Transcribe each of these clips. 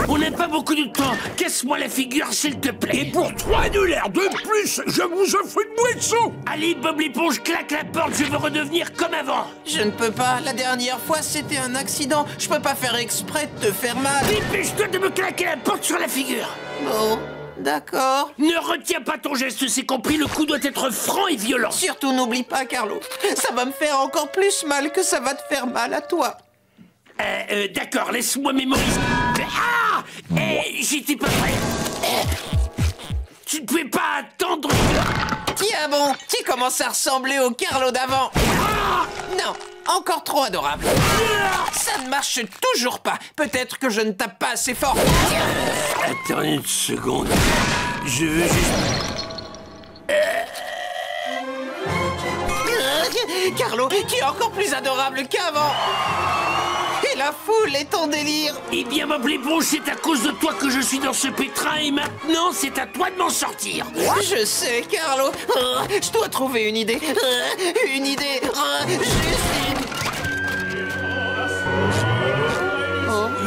On n'a pas beaucoup de temps. Casse-moi la figure, s'il te plaît. Et pour 3 dollars de plus, je vous offre une boisson. Allez, Bob l'éponge, claque la porte, je veux redevenir comme avant. Je ne peux pas. La dernière fois, c'était un accident. Je peux pas faire exprès de te faire mal. Dépêche-toi de me claquer la porte sur la figure. Bon, d'accord. Ne retiens pas ton geste, c'est compris, le coup doit être franc et violent. Surtout, n'oublie pas, Carlo. Ça va me faire encore plus mal que ça va te faire mal à toi. D'accord, laisse-moi mémoriser. Ah! J'étais pas prêt. Tu ne pouvais pas attendre. Tiens bon, tu commences à ressembler au Carlo d'avant. Non, encore trop adorable. Ça ne marche toujours pas. Peut-être que je ne tape pas assez fort. Attends une seconde. Je veux juste... Carlo, tu es encore plus adorable qu'avant. Et la foule est en délire. Eh bien, Bob l'éponge, c'est à cause de toi que je suis dans ce pétrin et maintenant, c'est à toi de m'en sortir. Je sais, Carlo. Je dois trouver une idée. Une idée. Juste une...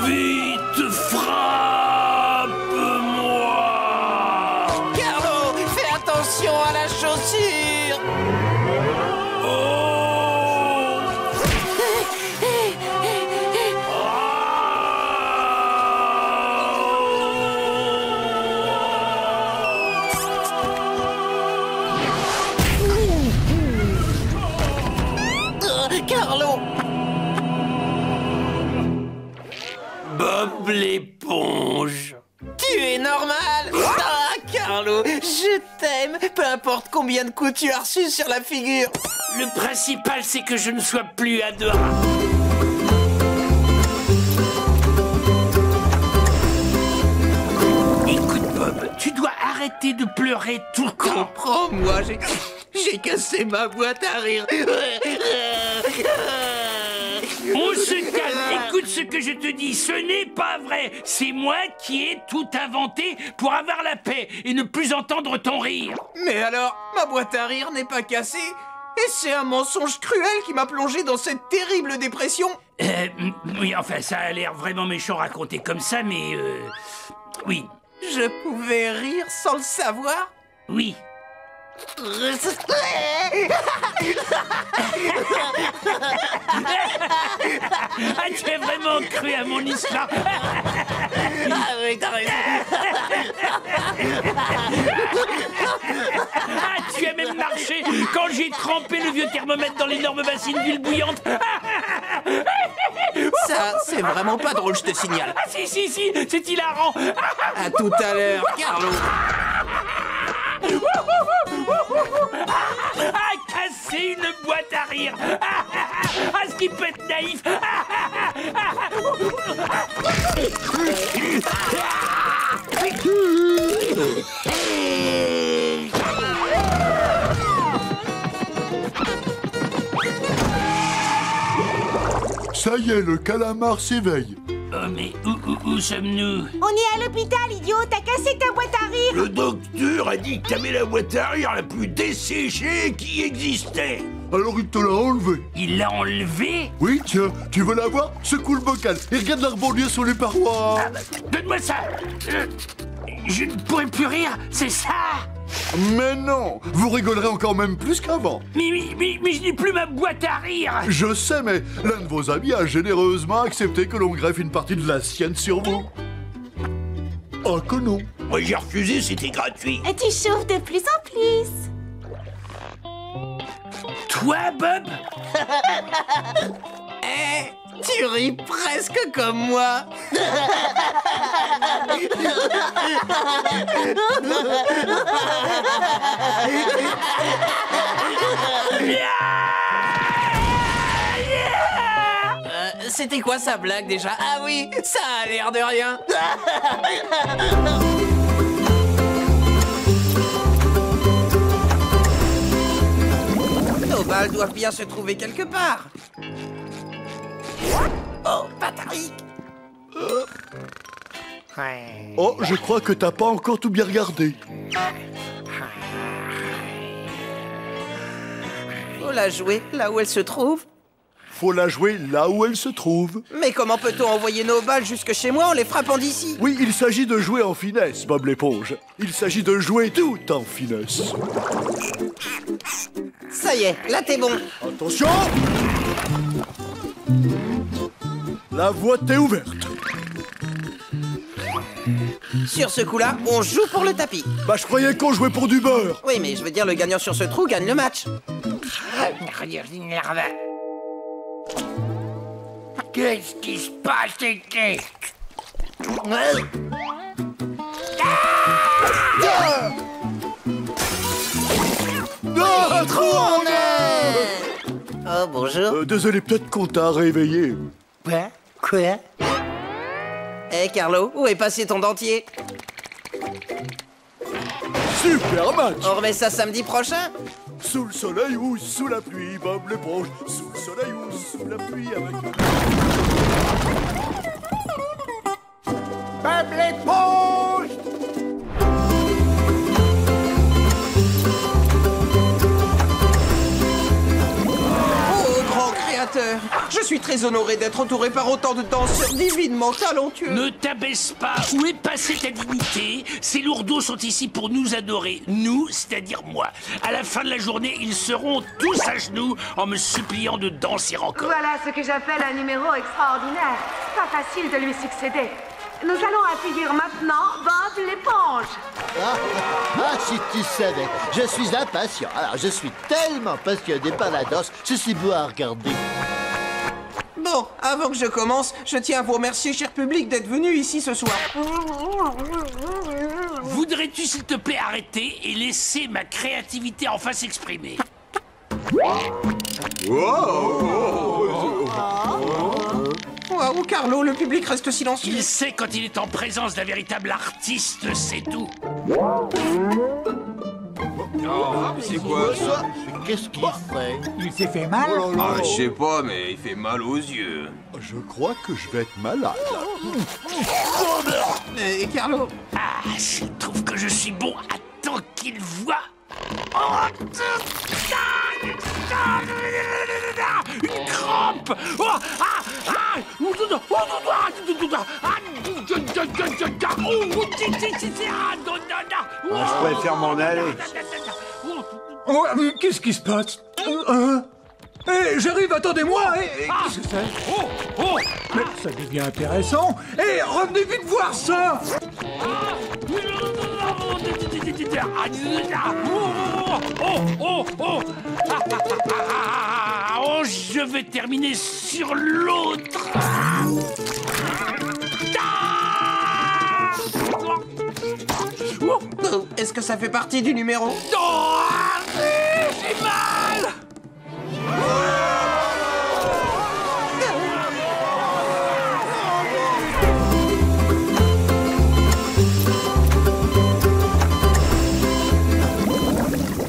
Vite, frappe-moi! Carlo, fais attention à la chaussure. Carlo! Bob l'éponge. Tu es normal! Ah, Carlo, je t'aime! Peu importe combien de coups tu as reçus sur la figure! Le principal, c'est que je ne sois plus adorable. Écoute, Bob, tu dois arrêter de pleurer tout le temps. Comprends-moi, j'ai cassé ma boîte à rire! On se calme, écoute ce que je te dis, ce n'est pas vrai. C'est moi qui ai tout inventé pour avoir la paix et ne plus entendre ton rire. Mais alors, ma boîte à rire n'est pas cassée? Et c'est un mensonge cruel qui m'a plongé dans cette terrible dépression? Oui, enfin, ça a l'air vraiment méchant raconté comme ça, mais oui. Je pouvais rire sans le savoir? Oui. Ah, tu as vraiment cru à mon histoire. Ah oui, t'as raison. Ah, tu as même marché quand j'ai trempé le vieux thermomètre dans l'énorme bassine d'huile bouillante. Ça, c'est vraiment pas drôle, je te signale. Ah, si, c'est hilarant. À tout à l'heure, Carlo. Ah, casser une boîte à rire. Ah, ce qui peut être naïf. Ça y est, le calamar s'éveille. Oh, mais où sommes-nous? On est à l'hôpital, idiot. T'as cassé ta boîte à rire. Le docteur a dit que t'avais la boîte à rire la plus desséchée qui existait. Alors il te l'a enlevé. Il l'a enlevé? Oui, tiens, tu veux la voir? Secoue le bocal et regarde la rebondir sur les parois. Ah, donne-moi ça. Je ne pourrai plus rire, c'est ça? Mais non, vous rigolerez encore même plus qu'avant. Mais je n'ai plus ma boîte à rire. Je sais, mais l'un de vos amis a généreusement accepté que l'on greffe une partie de la sienne sur vous. Oh que non. Moi j'ai refusé, c'était gratuit. Et tu chauffes de plus en plus. Toi, Bob? Tu ris presque comme moi. C'était quoi sa blague déjà? Ah oui, ça a l'air de rien. Nos balles doivent bien se trouver quelque part. Oh, Patrick! Oh, je crois que t'as pas encore tout bien regardé. Faut la jouer là où elle se trouve. faut la jouer là où elle se trouve. Mais comment peut-on envoyer nos balles jusque chez moi en les frappant d'ici? Oui, il s'agit de jouer en finesse, Bob l'éponge. Il s'agit de jouer tout en finesse. Ça y est, là t'es bon. Attention! La voie est ouverte. Sur ce coup-là, on joue pour le tapis. Bah, je croyais qu'on jouait pour du beurre. Oui, mais je veux dire, le gagnant sur ce trou gagne le match. Qu'est-ce qui se passe, Tété? Ah, trop en Oh, bonjour. Désolé, peut-être qu'on t'a réveillé. Quoi? Eh, Carlo, où est passé ton dentier? Super match! On remet ça samedi prochain? Sous le soleil ou sous la pluie, Bob l'éponge. Sous le soleil ou sous la pluie avec... Bob l'éponge! Oh, grand créateur! Je suis très honoré d'être entouré par autant de danseurs divinement talentueux. Ne t'abaisse pas. Où est passée ta dignité? Ces lourdeaux sont ici pour nous adorer. Nous, c'est-à-dire moi. À la fin de la journée, ils seront tous à genoux en me suppliant de danser encore. Voilà ce que j'appelle un numéro extraordinaire. Pas facile de lui succéder. Nous allons accueillir maintenant Bob l'éponge. Si tu savais, je suis impatient. Alors, je suis tellement passionné par la danse, je suis beau à regarder. Bon, avant que je commence, je tiens à vous remercier, cher public, d'être venu ici ce soir. Voudrais-tu, s'il te plaît, arrêter et laisser ma créativité enfin s'exprimer? Waouh, Carlo, le public reste silencieux. Il sait quand il est en présence d'un véritable artiste, c'est tout. C'est quoi ça? Qu'est-ce qu'il fait? Il s'est fait mal? Ah, je sais pas, mais il fait mal aux yeux. Je crois que je vais être malade. Et Carlo? Ah, s'il trouve que je suis bon, attends qu'il voit. Une crampe. Je préfère m'en aller. Oh, qu'est-ce qui se passe? J'arrive, attendez-moi. Qu'est-ce que c'est? Mais ça devient intéressant. Revenez vite voir ça. Oh, je vais terminer sur l'autre. Est-ce que ça fait partie du numéro? Oh, j'ai mal.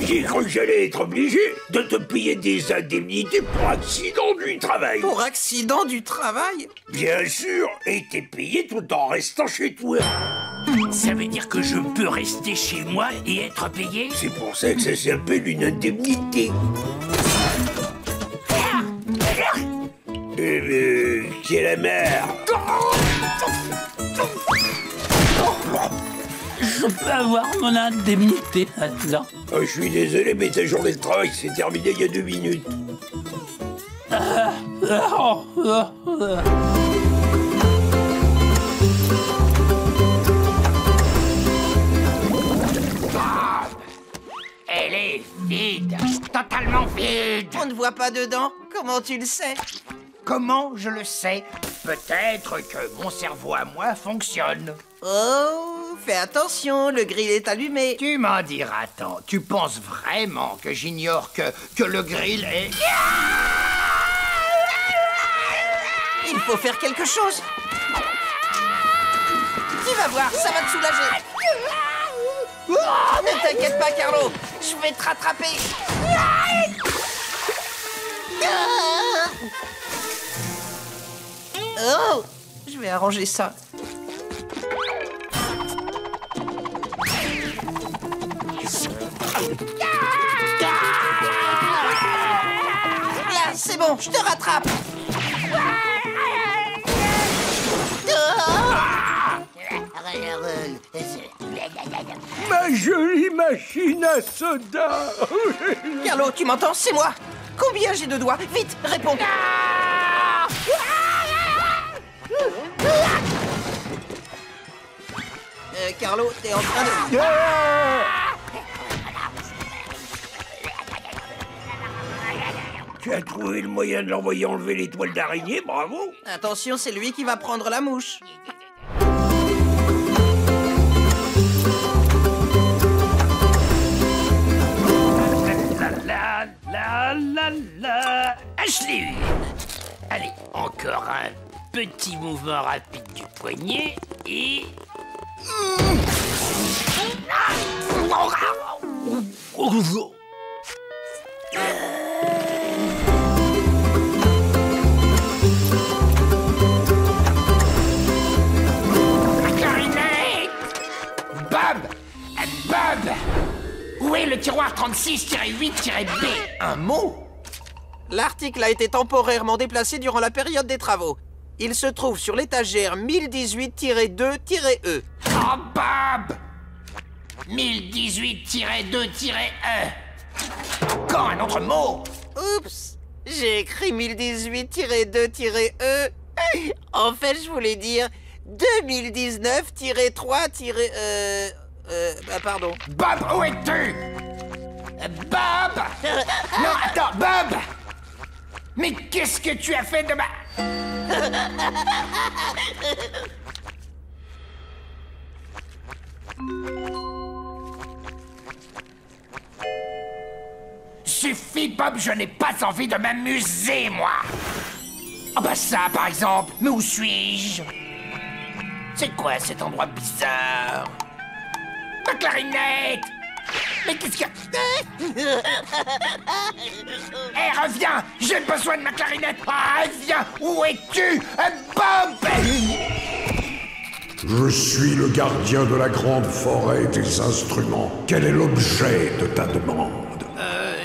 J'ai cru que j'allais être obligé de te payer des indemnités pour accident du travail. Pour accident du travail? Bien sûr, et t'es payé tout en restant chez toi. Ça veut dire que je peux rester chez moi et être payé? C'est pour ça que ça s'appelle une indemnité. Quelle la mère. Je peux avoir mon indemnité maintenant? Oh, je suis désolé, mais ta journée de travail s'est terminée il y a 2 minutes. Elle est vide, totalement vide. On ne voit pas dedans? Comment tu le sais? Comment je le sais? Peut-être que mon cerveau à moi fonctionne. Oh, fais attention, le grill est allumé. Tu m'en diras tant. Tu penses vraiment que j'ignore que le grill est... Il faut faire quelque chose. Tu vas voir, ça va te soulager. Ne t'inquiète pas, Carlo. Je vais te rattraper. Oh, je vais arranger ça. Là, c'est bon, je te rattrape. jolie machine à soda. Carlo, tu m'entends? C'est moi. Combien j'ai de doigts? Vite, réponds. Carlo, t'es en train de... Tu as trouvé le moyen de l'envoyer enlever les toiles d'araignée, bravo. Attention, c'est lui qui va prendre la mouche. Ah, je l'ai eu. Allez, encore un petit mouvement rapide du poignet et... Bob! Où est le tiroir 36-8-B? Un mot? L'article a été temporairement déplacé durant la période des travaux. Il se trouve sur l'étagère 1018-2-E. Oh, Bob! 1018-2-E. Encore un autre mot? Oups! J'ai écrit 1018-2-E. En fait, je voulais dire 2019-3- pardon. Bob, où es-tu? Bob! Non, attends, Bob! Mais qu'est-ce que tu as fait de ma... Suffit, Bob, je n'ai pas envie de m'amuser, moi! Ah bah ça, par exemple, mais où suis-je? C'est quoi cet endroit bizarre? Ma clarinette! Mais qu'est-ce qu'il y a? Hé, reviens! J'ai besoin de ma clarinette! Ah, reviens! Où es-tu? Bob! Je suis le gardien de la grande forêt des instruments. Quel est l'objet de ta demande?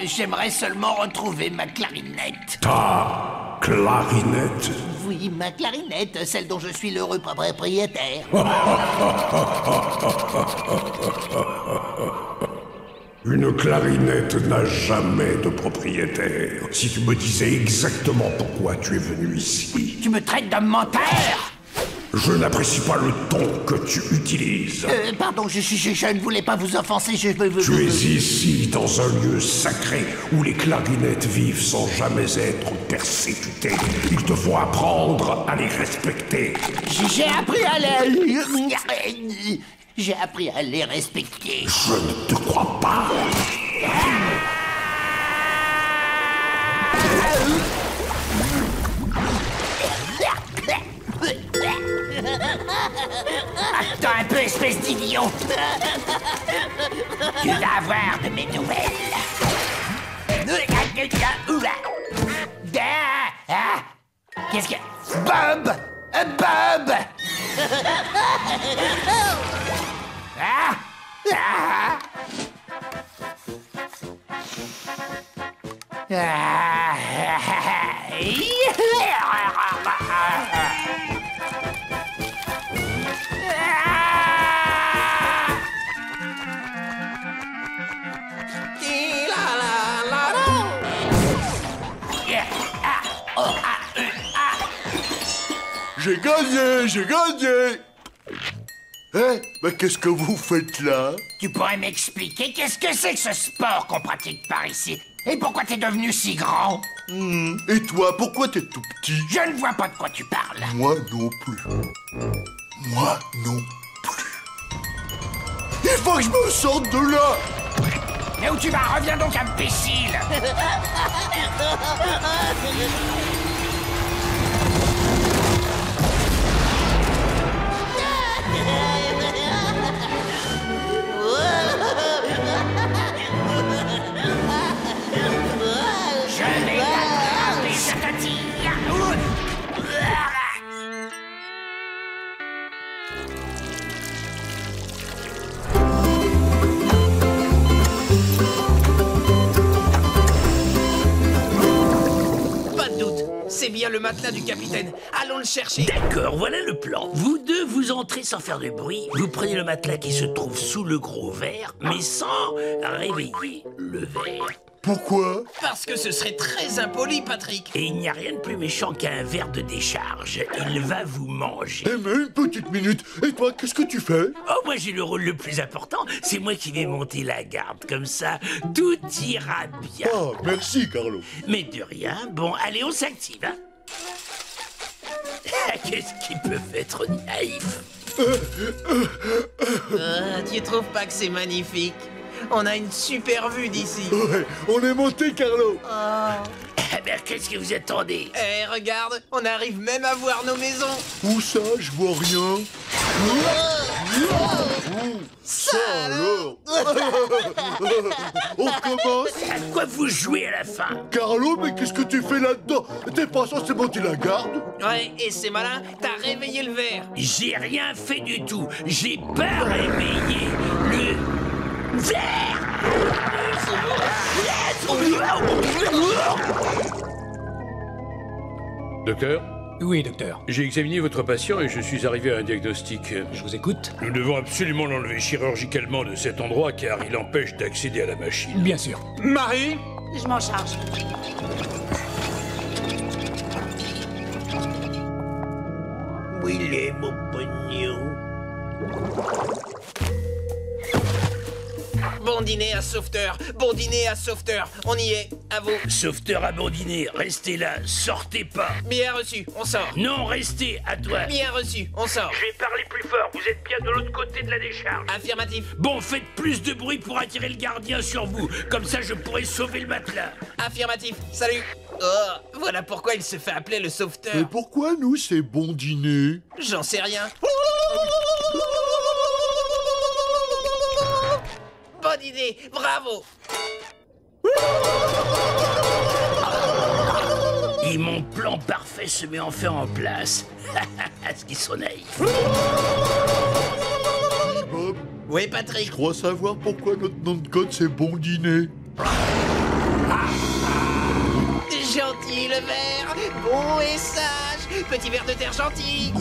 J'aimerais seulement retrouver ma clarinette. Ta clarinette? Oui, ma clarinette, celle dont je suis l'heureux propriétaire. Une clarinette n'a jamais de propriétaire. Si tu me disais exactement pourquoi tu es venu ici... Tu me traites de menteur? Je n'apprécie pas le ton que tu utilises. Pardon, je ne voulais pas vous offenser, Tu es ici, dans un lieu sacré, où les clarinettes vivent sans jamais être persécutées. Il te faut apprendre à les respecter. J'ai appris à les... J'ai appris à les respecter. Je ne te crois pas. Attends un peu, espèce d'idiot! Tu vas avoir de mes nouvelles! Qu'est-ce que... Bob! Bob! J'ai gagné, j'ai gagné. Eh, mais qu'est-ce que vous faites là? Tu pourrais m'expliquer qu'est-ce que c'est que ce sport qu'on pratique par ici? Et pourquoi t'es devenu si grand? Et toi, pourquoi t'es tout petit? Je ne vois pas de quoi tu parles. Moi non plus. Moi non plus. Il faut que je me sorte de là. Mais où tu vas? Reviens donc, imbécile! Je vais t'attraper, je te dis! Pas de doute, matelas du capitaine. Allons le chercher. D'accord, voilà le plan. Vous deux, vous entrez sans faire de bruit. Vous prenez le matelas qui se trouve sous le gros verre, mais sans réveiller le verre. Pourquoi? Parce que ce serait très impoli, Patrick. Et il n'y a rien de plus méchant qu'un verre de décharge. Il va vous manger. Eh mais une petite minute. Et toi, qu'est-ce que tu fais? Oh, moi j'ai le rôle le plus important. C'est moi qui vais monter la garde. Comme ça, tout ira bien. Ah, merci, Carlo. Mais de rien. Bon, allez, on s'active, hein. Qu'est-ce qui peut être naïf? Tu trouves pas que c'est magnifique? On a une super vue d'ici. Ouais, on est monté, Carlo. Eh ben, qu'est-ce que vous attendez? Eh, regarde, on arrive même à voir nos maisons. Où ça? Je vois rien. Ça alors. On commence. À quoi vous jouez à la fin? Carlo, mais qu'est-ce que tu fais là-dedans? T'es pas censé monter la garde? Ouais, et c'est malin, t'as réveillé le verre. J'ai rien fait du tout. J'ai pas réveillé le verre. Docteur? Oui, docteur. J'ai examiné votre patient et je suis arrivé à un diagnostic. Je vous écoute. Nous devons absolument l'enlever chirurgicalement de cet endroit car il empêche d'accéder à la machine. Bien sûr. Marie? Je m'en charge. Où il est, mon pognon? Bon dîner à Sauveteur, bon dîner à Sauveteur. On y est, à vous. Sauveteur à bon dîner, restez là, sortez pas. Bien reçu, on sort. Non, restez, à toi. Bien reçu, on sort. Je vais parler plus fort, vous êtes bien de l'autre côté de la décharge. Affirmatif. Bon, faites plus de bruit pour attirer le gardien sur vous. Comme ça, je pourrai sauver le matelas. Affirmatif, salut. Oh, voilà pourquoi il se fait appeler le Sauveteur. Et pourquoi nous, c'est bon dîner? J'en sais rien. Bonne idée, bravo. Et mon plan parfait se met enfin en place. Est-ce qu'ils sont naïfs? Bob, Oui, Patrick. je crois savoir pourquoi notre nom de code, c'est bon dîner. Gentil le verre, bon et sage, petit verre de terre gentil.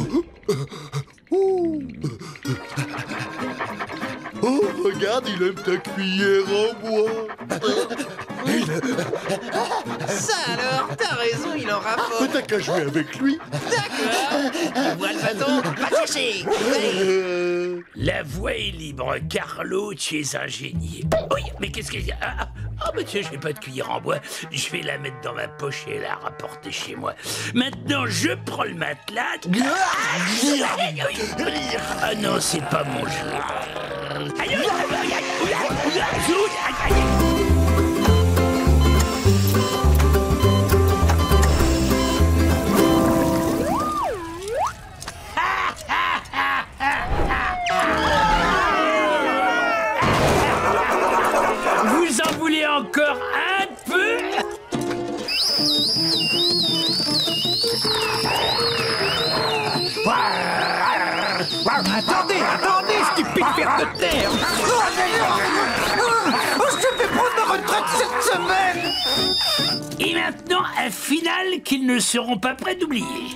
Oh, regarde, il aime ta cuillère en bois. Ça alors, t'as raison, il en raffole. T'as qu'à jouer avec lui. D'accord. Vois le bâton, pas chercher. Allez. La voie est libre, Carlo, tu es un génie. Oui, mais qu'est-ce qu'il y a? Ah, mais tiens, j'ai pas de cuillère en bois. Je vais la mettre dans ma poche et la rapporter chez moi. Maintenant, je prends le matelas. Ah non, c'est pas mon jeu. Vous en voulez encore un peu? Attendez, stupide ver de terre. Je vais prendre ma retraite cette semaine. Et maintenant, un final qu'ils ne seront pas prêts d'oublier.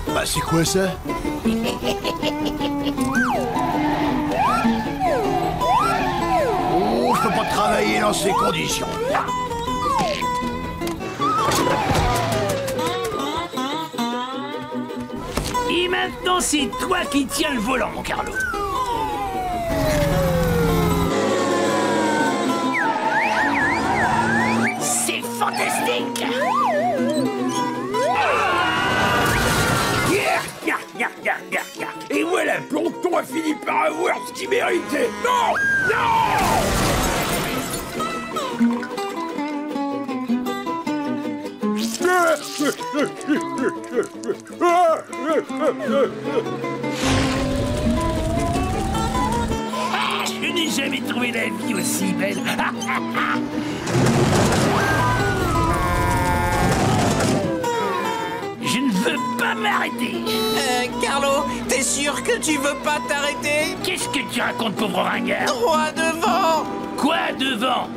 Bah, c'est quoi ça? Oh, je peux pas travailler dans ces conditions. Et maintenant, c'est toi qui tiens le volant, mon Carlo. C'est fantastique! Et voilà, Plancton a fini par avoir ce qu'il méritait. Non! Non! Je n'ai jamais trouvé la vie aussi belle. Je ne veux pas pas m'arrêter. Carlo, t'es sûr que tu veux pas t'arrêter? Qu'est-ce que tu racontes, pauvre ringard? Droit devant. Quoi devant?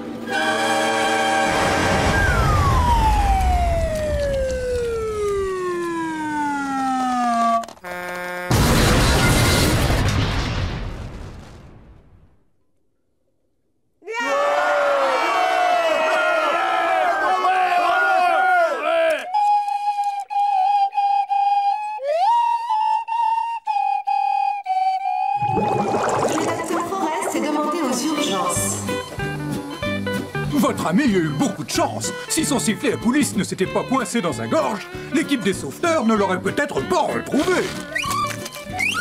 Votre ami a eu beaucoup de chance. Si son sifflet à police ne s'était pas coincé dans sa gorge, l'équipe des sauveteurs ne l'aurait peut-être pas retrouvé.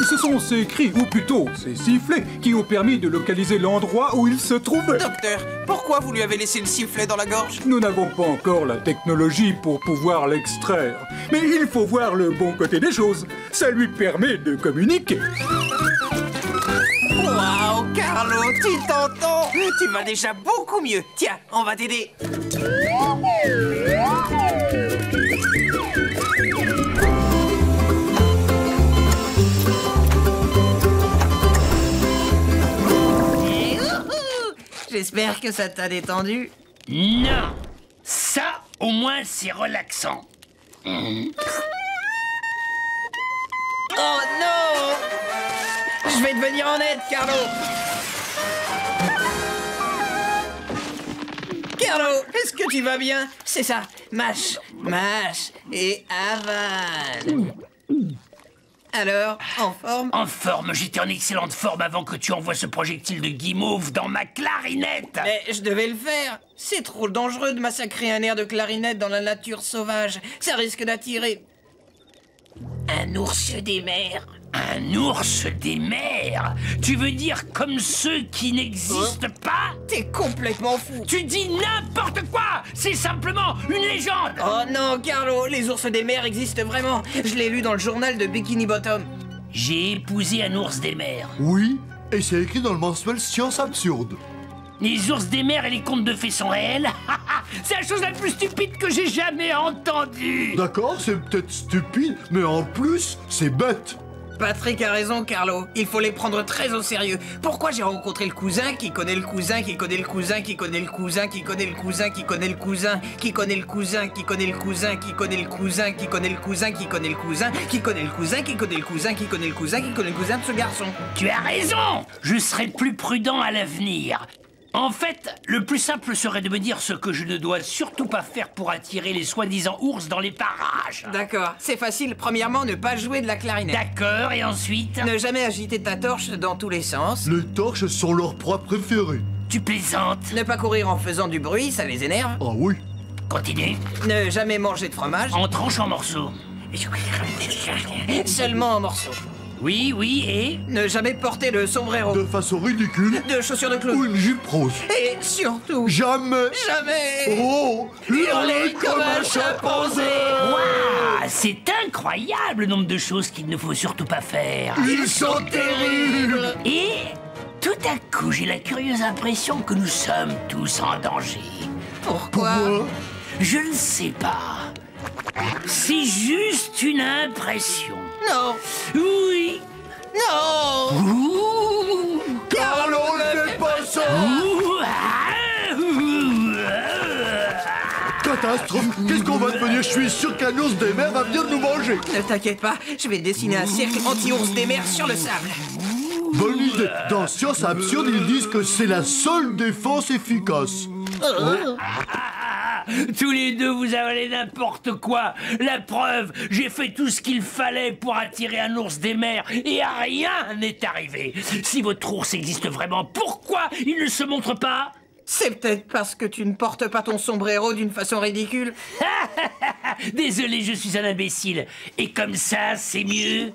Ce sont ces cris, ou plutôt ces sifflets, qui ont permis de localiser l'endroit où il se trouvait. Docteur, pourquoi vous lui avez laissé le sifflet dans la gorge? Nous n'avons pas encore la technologie pour pouvoir l'extraire. Mais il faut voir le bon côté des choses. Ça lui permet de communiquer. Waouh, Carlo, tu t'entends? Tu vas déjà beaucoup mieux. Tiens, on va t'aider. J'espère que ça t'a détendu. Non. Ça, au moins, c'est relaxant. Oh non! Je vais te venir en aide, Carlo! Carlo, est-ce que tu vas bien? C'est ça, mâche, mâche et avale. Alors, en forme? En forme, j'étais en excellente forme avant que tu envoies ce projectile de guimauve dans ma clarinette. Mais je devais le faire. C'est trop dangereux de massacrer un air de clarinette dans la nature sauvage. Ça risque d'attirer... un ours des mers. Un ours des mers? Tu veux dire comme ceux qui n'existent pas? T'es complètement fou. Tu dis n'importe quoi! C'est simplement une légende! Oh non, Carlo, les ours des mers existent vraiment. Je l'ai lu dans le journal de Bikini Bottom. J'ai épousé un ours des mers. Oui, et c'est écrit dans le mensuel Science Absurde. Les ours des mers et les contes de fées sont réels? C'est la chose la plus stupide que j'ai jamais entendue! D'accord, c'est peut-être stupide, mais en plus, c'est bête. Patrick a raison, Carlo. Il faut les prendre très au sérieux. Pourquoi j'ai rencontré le cousin qui connaît le cousin qui connaît le cousin qui connaît le cousin qui connaît le cousin qui connaît le cousin qui connaît le cousin qui connaît le cousin qui connaît le cousin qui connaît le cousin qui connaît le cousin qui connaît le cousin qui connaît le cousin qui connaît le cousin qui connaît le cousin de ce garçon? Tu as raison! Je serai plus prudent à l'avenir. En fait, le plus simple serait de me dire ce que je ne dois surtout pas faire pour attirer les soi-disant ours dans les parages. D'accord, c'est facile. Premièrement, ne pas jouer de la clarinette. D'accord, et ensuite? Ne jamais agiter ta torche dans tous les sens. Les torches sont leur proie préférée. Tu plaisantes? Ne pas courir en faisant du bruit, ça les énerve. Ah oui. Continue. Ne jamais manger de fromage. En tranche en morceaux. Seulement en morceaux. Oui, oui, et? Ne jamais porter de sombrero. De façon ridicule. De chaussures de clown. Ou une jupe rose. Et surtout... Jamais. Jamais. Oh, hurler comme un chimpanzé. Waouh, c'est incroyable le nombre de choses qu'il ne faut surtout pas faire. Ils sont terribles. Et tout à coup, j'ai la curieuse impression que nous sommes tous en danger. Pourquoi? Je ne sais pas. C'est juste une impression. Non. Oui. Non. Ouh. Carlo, ne fais pas ça. Catastrophe. Qu'est-ce qu'on va devenir? Je suis sûr qu'un ours des mers va venir nous manger. Ne t'inquiète pas, je vais dessiner un cercle anti-ours des mers sur le sable. Bonne idée. Dans Science Absurde, ils disent que c'est la seule défense efficace. Tous les deux, vous avalez n'importe quoi. La preuve, j'ai fait tout ce qu'il fallait pour attirer un ours des mers et rien n'est arrivé. Si votre ours existe vraiment, pourquoi il ne se montre pas? C'est peut-être parce que tu ne portes pas ton sombrero d'une façon ridicule. Désolé, je suis un imbécile. Et comme ça, c'est mieux.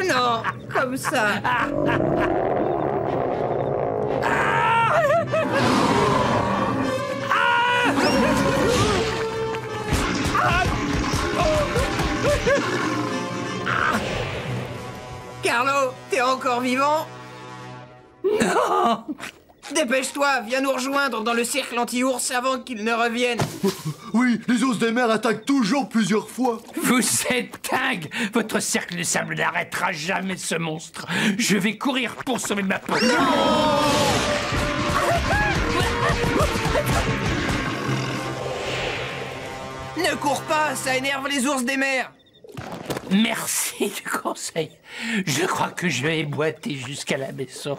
Non, comme ça. Carlo, t'es encore vivant? Non. Dépêche-toi, viens nous rejoindre dans le cercle anti-ours avant qu'ils ne reviennent. Oui, les ours des mers attaquent toujours plusieurs fois. Vous êtes dingue! Votre cercle de sable n'arrêtera jamais ce monstre. Je vais courir pour sauver ma peau. Ne cours pas, ça énerve les ours des mers. Merci du conseil. Je crois que je vais boiter jusqu'à la maison.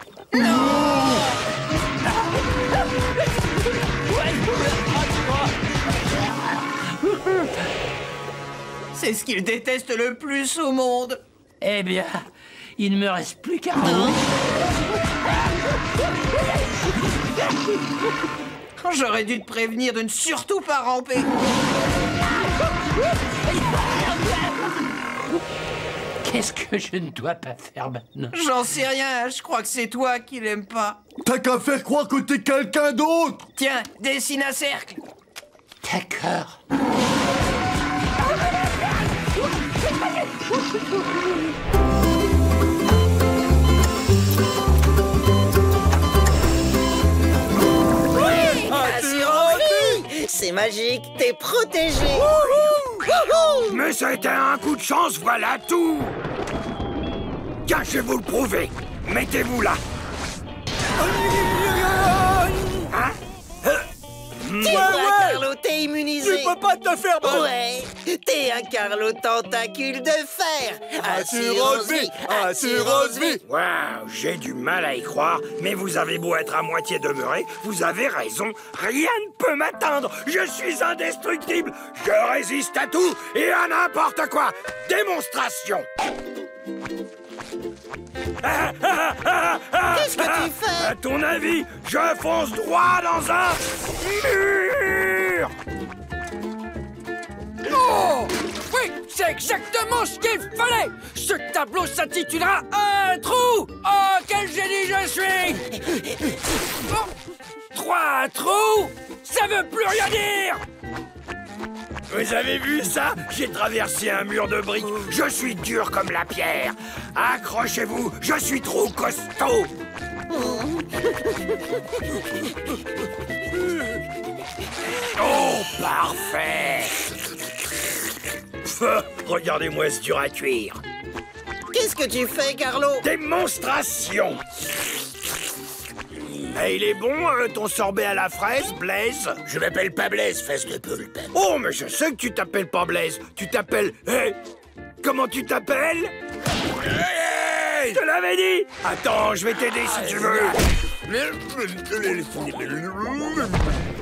C'est ce qu'ils détestent le plus au monde. Eh bien, il ne me reste plus qu'à... J'aurais dû te prévenir de ne surtout pas ramper. Qu'est-ce que je ne dois pas faire maintenant? J'en sais rien, je crois que c'est toi qui l'aime pas. T'as qu'à faire croire que t'es quelqu'un d'autre. Tiens, dessine un cercle. D'accord. C'est magique, t'es protégé. Mais c'était un coup de chance, voilà tout. Tiens, je vais vous le prouver. Mettez-vous là. Hein? Tiens, Carlo, t'es immunisé. Tu peux pas te faire mal. Ouais, t'es un Carlo tentacule de fer. Assurance vie, assurance vie. Waouh, j'ai du mal à y croire, mais vous avez beau être à moitié demeuré, vous avez raison, rien ne peut m'atteindre. Je suis indestructible, je résiste à tout et à n'importe quoi. Démonstration. Qu'est-ce que tu fais? À ton avis, je fonce droit dans un mur. Oh! Oui, c'est exactement ce qu'il fallait! Ce tableau s'intitulera Un trou! Oh, quel génie je suis! Oh, 3 trous? Ça veut plus rien dire! Vous avez vu ça? J'ai traversé un mur de briques. Je suis dur comme la pierre. Accrochez-vous, je suis trop costaud. Oh, parfait. Regardez-moi ce dur à cuire. Qu'est-ce que tu fais, Carlo? Démonstration. Eh, il est bon, ton sorbet à la fraise, Blaise? Je m'appelle pas Blaise, fesse de pulpe. Oh, mais je sais que tu t'appelles pas Blaise. Tu t'appelles... Hey, comment tu t'appelles? Hey, je te l'avais dit. Attends, je vais t'aider si tu veux.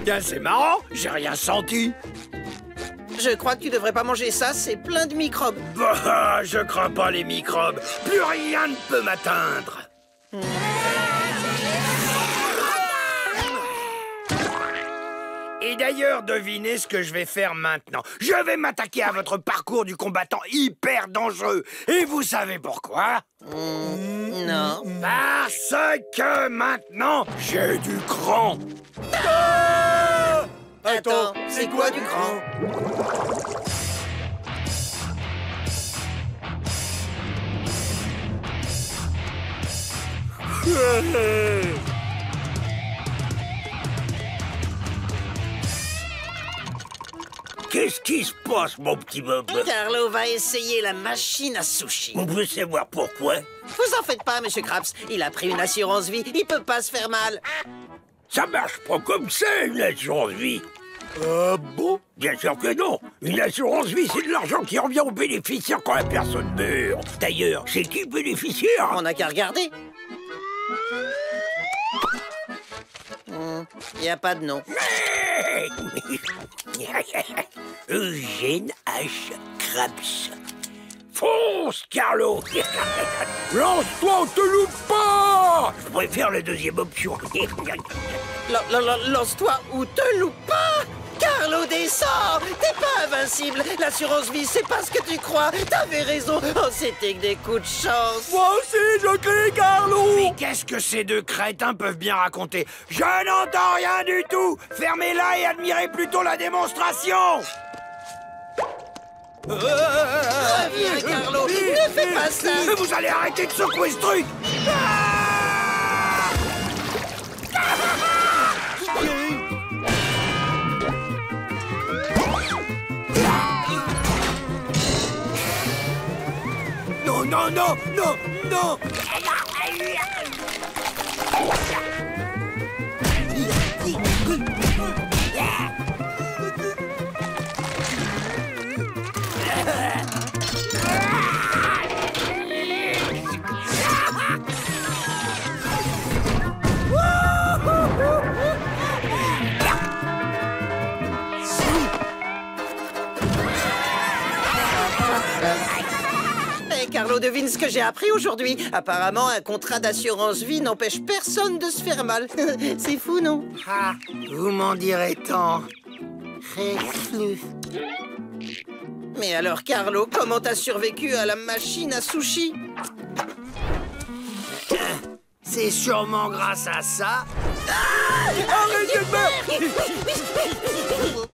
Tiens, c'est marrant, j'ai rien senti. Je crois que tu devrais pas manger ça, c'est plein de microbes. Bah, je crains pas les microbes. Plus rien ne peut m'atteindre. Et d'ailleurs, devinez ce que je vais faire maintenant. Je vais m'attaquer à votre parcours du combattant hyper dangereux. Et vous savez pourquoi? Non. Parce que maintenant, j'ai du cran. Attends, c'est quoi du cran? Qu'est-ce qui se passe, mon petit Bob? Carlo va essayer la machine à sushi. On peut savoir pourquoi? Vous en faites pas, monsieur Krabs. Il a pris une assurance vie, il peut pas se faire mal. Ça marche pas comme ça, une assurance vie. Bon? Bien sûr que non. Une assurance vie, c'est de l'argent qui revient aux bénéficiaires quand la personne meurt. D'ailleurs, c'est qui le bénéficiaire? On n'a qu'à regarder. Y a pas de nom. Eugène H. Krabs. Fonce, Carlo. Lance-toi, on te loupe pas. Je préfère la deuxième option. Lance-toi ou te loupe pas. Carlo, descends. T'es pas invincible. L'assurance vie, c'est pas ce que tu crois. T'avais raison. Oh, c'était que des coups de chance. Moi aussi, je crie Carlo. Mais qu'est-ce que ces deux crétins peuvent bien raconter? Je n'entends rien du tout. Fermez-la et admirez plutôt la démonstration. Reviens, Carlo. Ne fais pas ça. Mais vous allez arrêter de secouer ce truc. non, non, non, non. Carlo, devine ce que j'ai appris aujourd'hui. Apparemment, un contrat d'assurance vie n'empêche personne de se faire mal. C'est fou, non? Ah, vous m'en direz tant. Réflux. Mais alors, Carlo, comment t'as survécu à la machine à sushi? C'est sûrement grâce à ça. Ah, arrêtez de me...